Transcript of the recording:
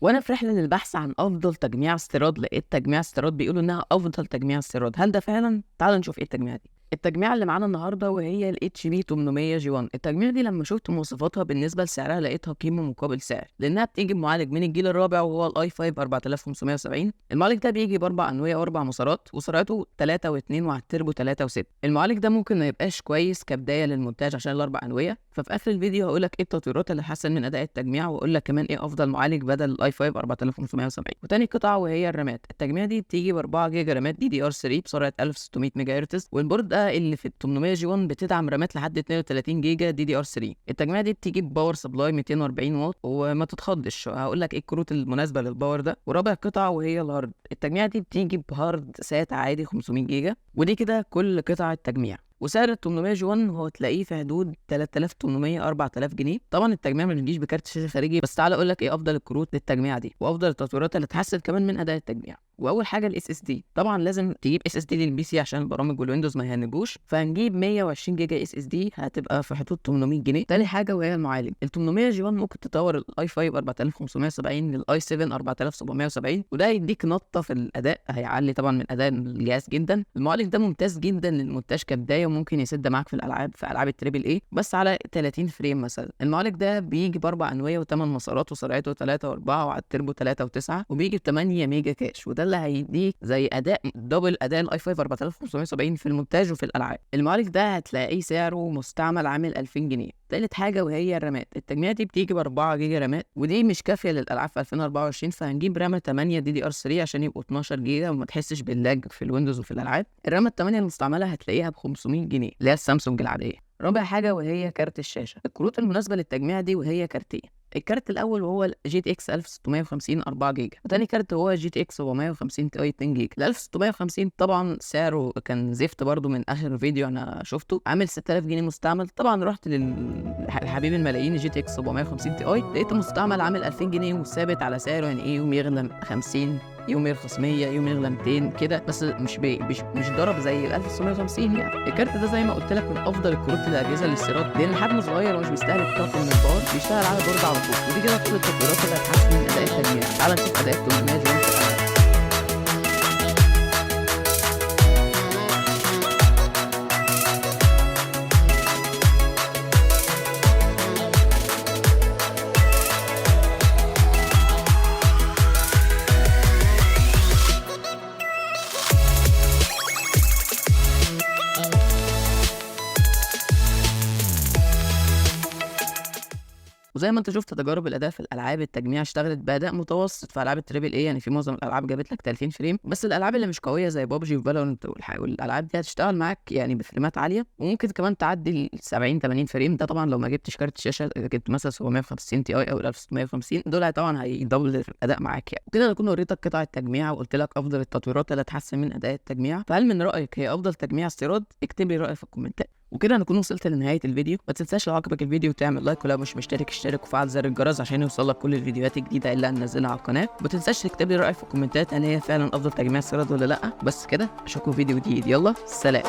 وانا في رحله للبحث عن افضل تجميع استيراد لقيت تجميع استيراد بيقولوا انها افضل تجميع استيراد. هل ده فعلا؟ تعال نشوف ايه التجميع دي. التجميعه اللي معانا النهارده وهي ال HP 800 G1. التجميع دي لما شفت مواصفاتها بالنسبه لسعرها لقيتها قيمه مقابل سعر، لانها بتيجي بمعالج من الجيل الرابع وهو الاي 5 4570. المعالج ده بيجي باربع انويه واربع مسارات وسرعته 3 و2 وعلى التربو 3 و6. المعالج ده ممكن ما يبقاش كويس كبدايه للمونتاج عشان الاربع انويه، ففي اخر الفيديو هقول لك ايه التطويرات اللي حسن من اداء التجميع، واقول لك كمان ايه افضل معالج بدل الاي 5 4570. وتاني قطعه وهي الرامات. التجميع دي بتيجي ب 4 جيجا رامات DDR3 بسرعه 1600 ميجا هرتز، والبورد ده اللي في 800 G1 بتدعم رامات لحد 32 جيجا DDR3. التجميع دي بتيجي بباور سبلاي 240 واط، وما تتخضش هقول لك ايه الكروت المناسبه للباور ده. ورابع قطعه وهي الهارد. التجميع دي بتيجي بهارد سات عادي 500 جيجا، ودي كده كل قطع التجميع. وسعر ال 800 G1 هو تلاقيه في حدود 3800 4000 جنيه. طبعا التجميع ما بيجيش بكارت شاشه خارجي، بس تعالى اقول لك ايه افضل الكروت للتجميع دي وافضل التطويرات اللي تحسن كمان من اداء التجميع. واول حاجه الاس اس دي. طبعا لازم تجيب اس اس دي للبي سي عشان البرامج والويندوز ما يهنجوش، فهنجيب 120 جيجا اس اس دي هتبقى في حدود 800 جنيه. تاني حاجه وهي المعالج. ال 800 G1 ممكن تطور الاي 5 4570 للاي 7 4770، وده هيديك نطه في الاداء، هيعلي طبعا من اداء الجهاز جدا. المعالج ده ممتاز جدا للمونتاج كبدايه، وممكن يسد معاك في العاب التريبل اي بس على 30 فريم مثلا. المعالج ده بيجي باربع انويه و8 مسارات وسرعته 3 و4 وعلى التربو 3 و9، وبيجي ب 8 ميجا كاش، وده اللي هيديك زي اداء دبل اداء الاي 5 4570 في المونتاج وفي الالعاب. المعالج ده هتلاقيه سعره مستعمل عامل 2000 جنيه. تالت حاجه وهي الرامات. التجميع دي بتيجي ب 4 جيجا رامات، ودي مش كافيه للالعاب في 2024، فهنجيب رامه 8 DDR3 عشان يبقوا 12 جيجا وما تحسش باللاج في الويندوز وفي الالعاب. الرامه 8 المستعمله هتلاقيها ب 500 جنيه اللي هي السامسونج العاديه. رابع حاجه وهي كارت الشاشه. الكروت المناسبه للتجميع دي وهي كارتين. الكارت الاول وهو جي تي اكس 1650 4 جيجا، وتاني كارت هو جي تي اكس 450 تي 2 جيجا. ال 1650 طبعا سعره كان زفت برضو من اخر فيديو انا شفته، عامل 6000 جنيه مستعمل. طبعا رحت للحبيب الملايين جي تي اكس 450 تي اي، لقيته مستعمل عامل 2000 جنيه وثابت على سعره، يعني ايه يوم يغلى 50 يوم يرخص 100 يوم يغلى 200 كده، بس مش ضرب زي ال 1650 يعني. الكارت ده زي ما قلت لك من افضل الكروت للاجهزه الاستيراد، لان حجمه صغير ومش بيستهلك طاقه من الباور، بيشتغل على بورد على طول. ودي كده كل التطويرات اللي هتحسن من اداء التجميع. تعال نشوف اداء ال 800 G1 في الالعاب. وزي ما انت شفت تجارب الاداء في الالعاب، التجميع اشتغلت باداء متوسط في العاب التريبل اي، يعني في معظم الالعاب جابت لك 30 فريم، بس الالعاب اللي مش قويه زي بابجي وفالورانت والالعاب دي هتشتغل معاك يعني بفريمات عاليه، وممكن كمان تعدي ال 70 80 فريم. ده طبعا لو ما جبتش كارت شاشه، جبت مثلا 750 تي اي او 1650، دول طبعا هيدبل الاداء معاك يعني. وكده اكون وريتك قطع التجميع وقلت لك افضل التطويرات اللي هتحسن من اداء التجميع. فهل من رايك هي افضل تجميع استيراد؟ اكتب لي رايك في الكومنتات. وكده نكون وصلت لنهايه الفيديو. ما تنساش لو عجبك الفيديو تعمل لايك، ولو مش مشترك اشترك وفعل زر الجرس عشان يوصلك كل الفيديوهات الجديده اللي هننزلها على القناه. ما تنساش تكتب لي رايك في الكومنتات هل هي فعلا افضل تجميع استيراد ولا لا. بس كده اشوفكم في فيديو جديد، يلا سلام.